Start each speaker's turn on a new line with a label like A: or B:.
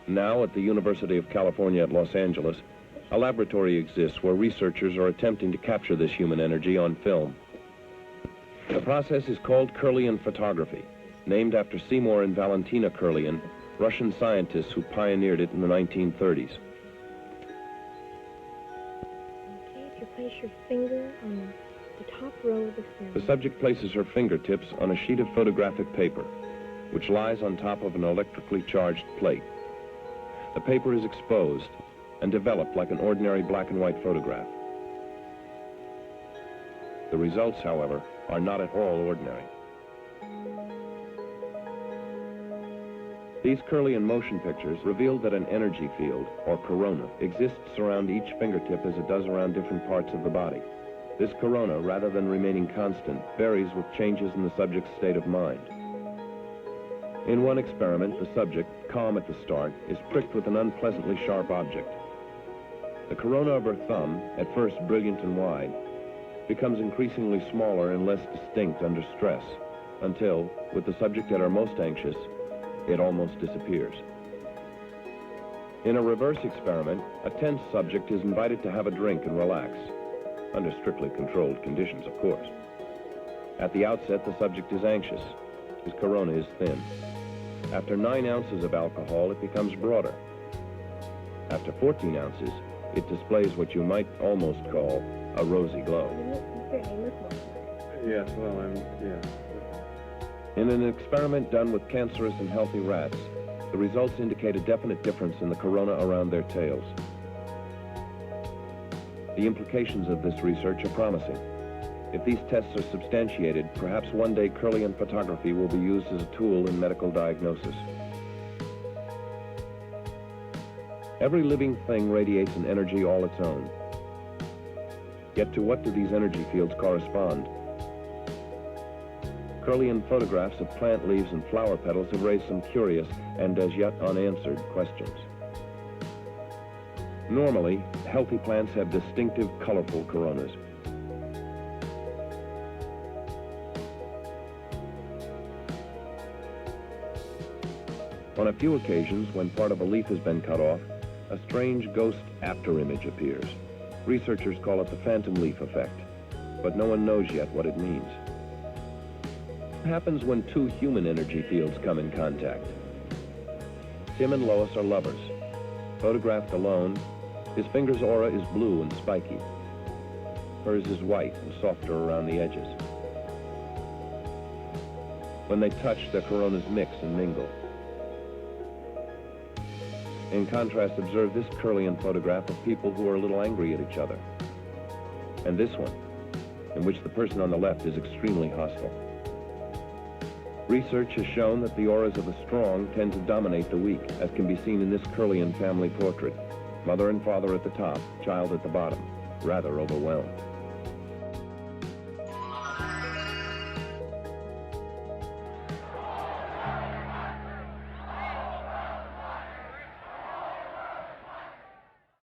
A: Now, at the University of California at Los Angeles, a laboratory exists where researchers are attempting to capture this human energy on film. The process is called Kirlian photography, named after Seymour and Valentina Kirlian, Russian scientists who pioneered it in the 1930s.
B: Okay, if you place your finger on the top row of the film.
A: The subject places her fingertips on a sheet of photographic paper, which lies on top of an electrically charged plate. The paper is exposed and developed like an ordinary black and white photograph. The results, however, are not at all ordinary. These Kirlian motion pictures revealed that an energy field, or corona, exists around each fingertip as it does around different parts of the body. This corona, rather than remaining constant, varies with changes in the subject's state of mind. In one experiment, the subject, calm at the start, is pricked with an unpleasantly sharp object. The corona of her thumb, at first brilliant and wide, becomes increasingly smaller and less distinct under stress, until, with the subject at her most anxious, it almost disappears. In a reverse experiment, a tense subject is invited to have a drink and relax, under strictly controlled conditions, of course. At the outset, the subject is anxious. His corona is thin. After 9 ounces of alcohol, it becomes broader. After 14 ounces, it displays what you might almost call a rosy glow.
C: Yes, well, yeah.
A: In an experiment done with cancerous and healthy rats, the results indicate a definite difference in the corona around their tails. The implications of this research are promising. If these tests are substantiated, perhaps one day Kirlian photography will be used as a tool in medical diagnosis. Every living thing radiates an energy all its own. Yet to what do these energy fields correspond? Kirlian photographs of plant leaves and flower petals have raised some curious and as yet unanswered questions. Normally, healthy plants have distinctive, colorful coronas. On a few occasions, when part of a leaf has been cut off, a strange ghost afterimage appears. Researchers call it the phantom leaf effect, but no one knows yet what it means. What happens when 2 human energy fields come in contact? Tim and Lois are lovers. Photographed alone, his finger's aura is blue and spiky. Hers is white and softer around the edges. When they touch, their coronas mix and mingle. In contrast, observe this Kirlian photograph of people who are a little angry at each other. And this one, in which the person on the left is extremely hostile. Research has shown that the auras of the strong tend to dominate the weak, as can be seen in this Kirlian family portrait. Mother and father at the top, child at the bottom, rather overwhelmed.